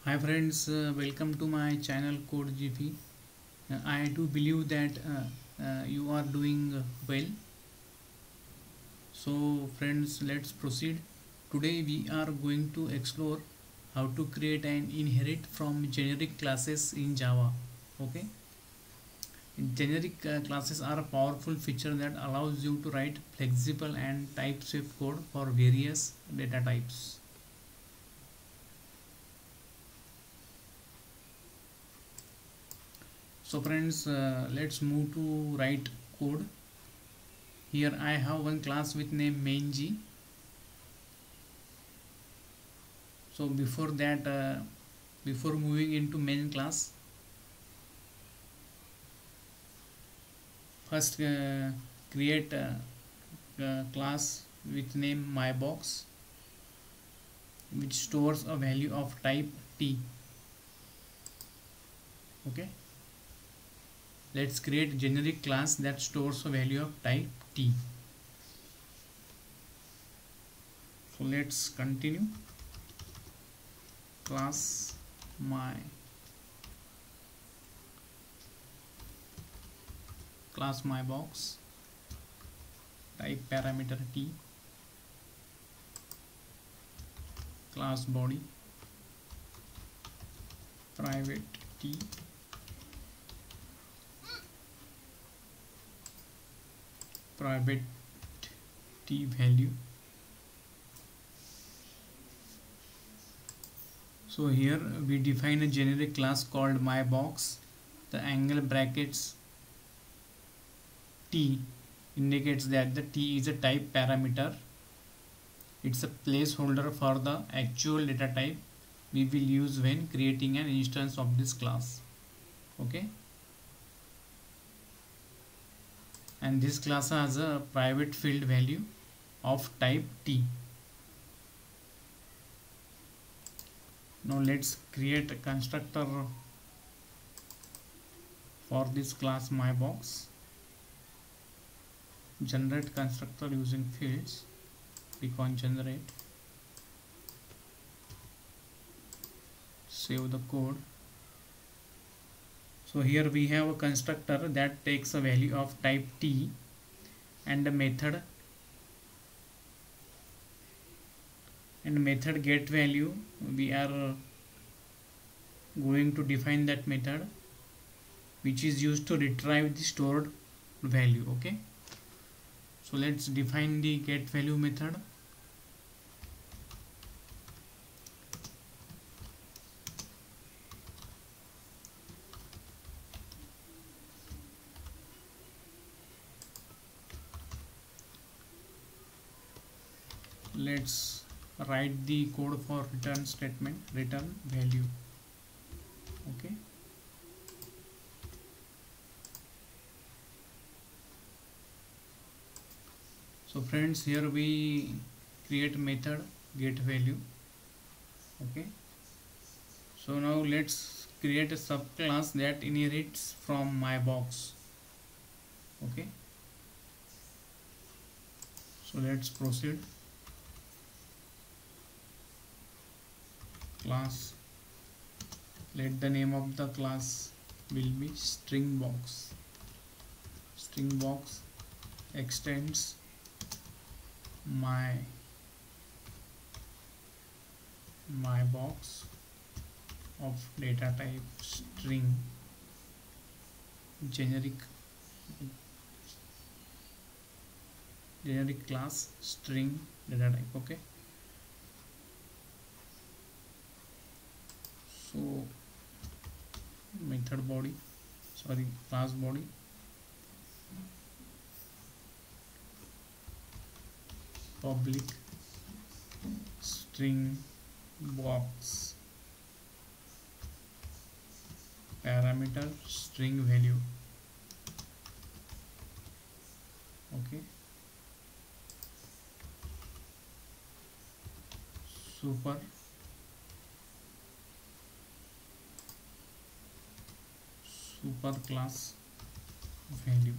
Hi friends, welcome to my channel Code GP. I do believe that you are doing well. So friends, let's proceed. Today we are going to explore how to create and inherit from generic classes in Java. Okay. Generic classes are a powerful feature that allows you to write flexible and type-safe code for various data types. So friends, let's move to write code. Here I have one class with name main_g. So before moving into main class, first create a class with name mybox, which stores a value of type t. Okay, let's create generic class that stores a value of type t. So let's continue. Class mybox, type parameter t, class body private t, private t value. So here we define a generic class called mybox. The angle brackets t indicates that the t is a type parameter. It's a placeholder for the actual data type we will use when creating an instance of this class. Okay, and this class has a private field value of type t. Now let's create a constructor for this class mybox. Generate constructor using fields. Click on generate. Save the code. So here we have a constructor that takes a value of type t and a method get value. We are going to define that method, which is used to retrieve the stored value. Okay, so let's define the get value method. Let's write the code for return statement, return value. Okay, so friends, here we create method get value. Okay, so now let's create a subclass that inherits from mybox. Okay, so let's proceed. Class, let the name of the class will be string box. String box extends my box of data type string, generic class string data type. Okay, so method body, class body, public string box parameter string value. Okay, super class value,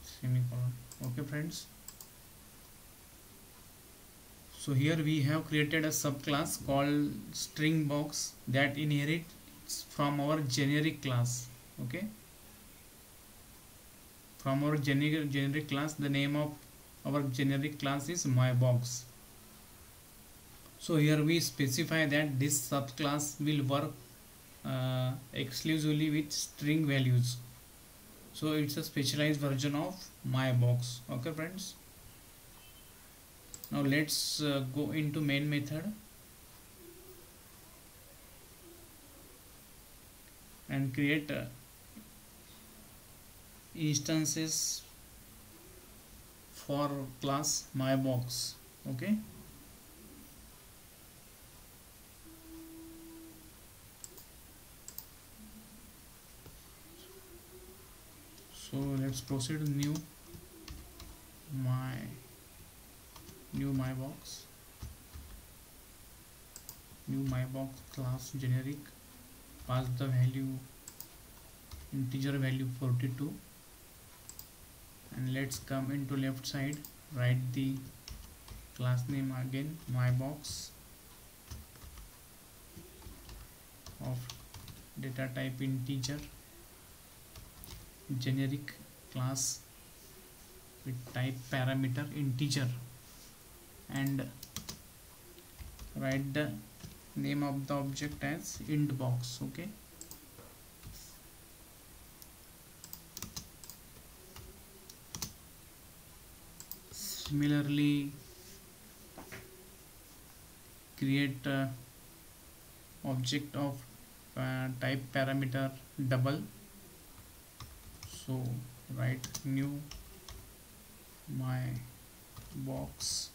semicolon. Okay friends, So here we have created a subclass called string box that inherits from our generic class. Okay, from our generic class, the name of our generic class is mybox. So here we specify that this subclass will work exclusively with string values. So it's a specialized version of mybox. Okay friends, now let's go into main method and create instances for class mybox. Okay, so let's proceed new mybox class generic, pass the value integer value 42, and let's come into left side, write the class name again, mybox of data type integer, generic class with type parameter integer, and write the name of the object as int box. Okay, similarly create object of type parameter double. So write new my box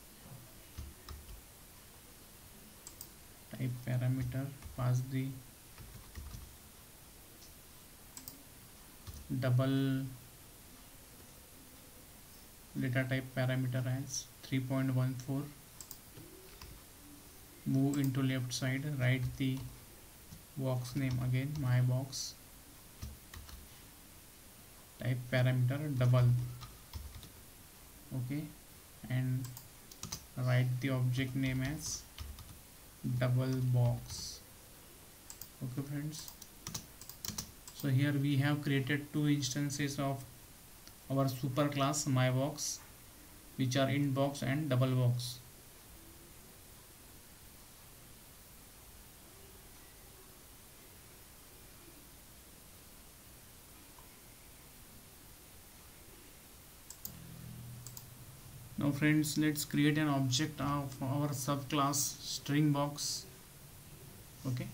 type parameter, pass the double data type parameter as 3.14, move into left side, write the box name again, my box type parameter double. Okay, and write the object name as double box. Okay friends, so here we have created two instances of our super class mybox, which are int box and double box. Now friends, let's create an object of our subclass string box. Okay,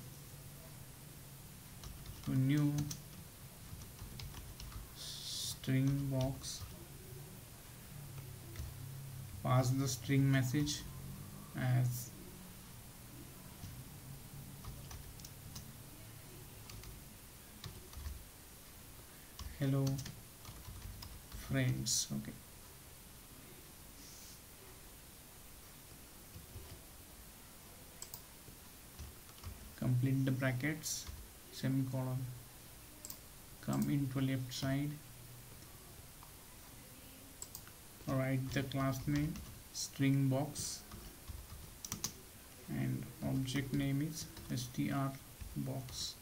so new string box, pass the string message as hello friends. Okay, complete the brackets, semicolon, come into left side, write the class name string box and object name is str box.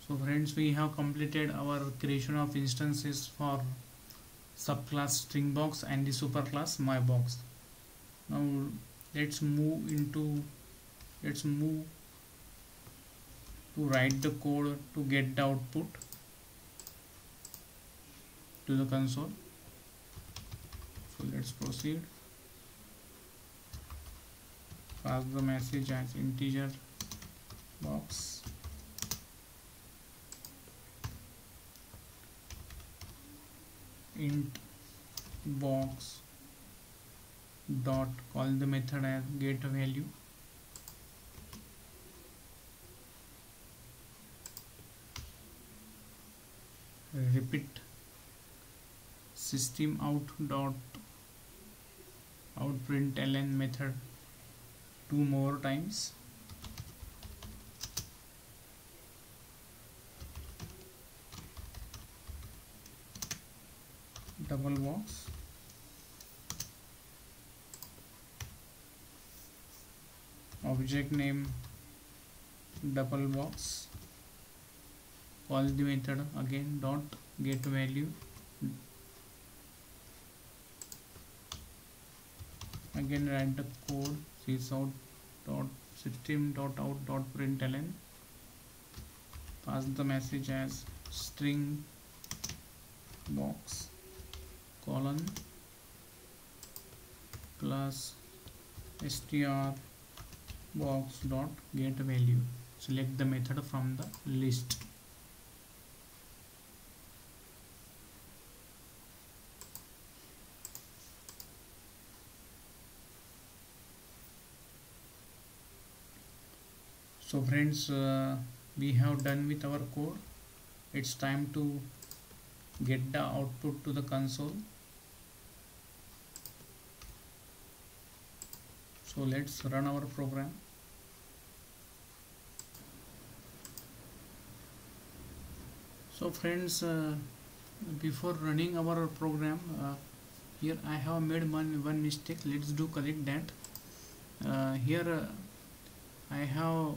So friends, we have completed our creation of instances for subclass string box and the superclass mybox. Now let's move to write the code to get the output to the console. So let's proceed, pass the message as integer box, int box dot, call the method as get value, repeat system out dot out println method 2 more times, double box object name double box, call the method again dot get value, again write the code sysout dot system dot out dot println, pass the message as string box colon plus str box dot get value, select the method from the list. So friends, we have done with our code. It's time to get the output to the console. So let's run our program. So friends, before running our program, here I have made one mistake. Let's do correct that. Here I have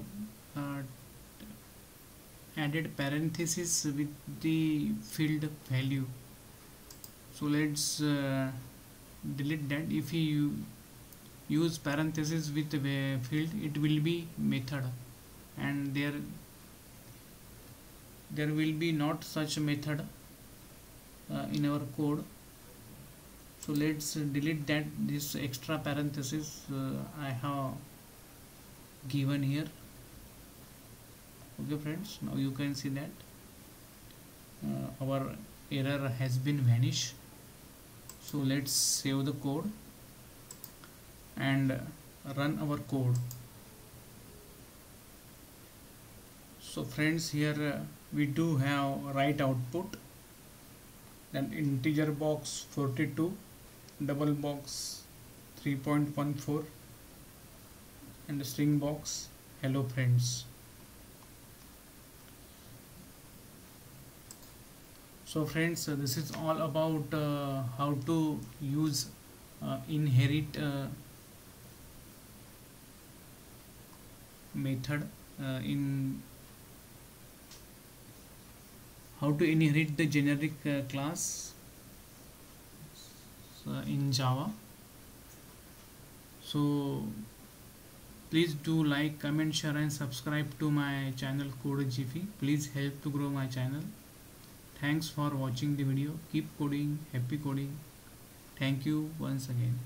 added parenthesis with the field value. So let's delete that. If you use parenthesis with field, it will be method, and there will be not such a method in our code. So let's delete that, this extra parenthesis I have given here. Okay friends, now you can see that our error has been vanished. So let's save the code and run our code. So friends, here we do have right output, then integer box 42, double box 3.14, and the string box hello friends. So friends, this is all about how to use inherit method in how to inherit the generic class in Java. So please do like, comment, share and subscribe to my channel Code Jiffy. Please help to grow my channel. Thanks for watching the video. Keep coding, happy coding. Thank you once again.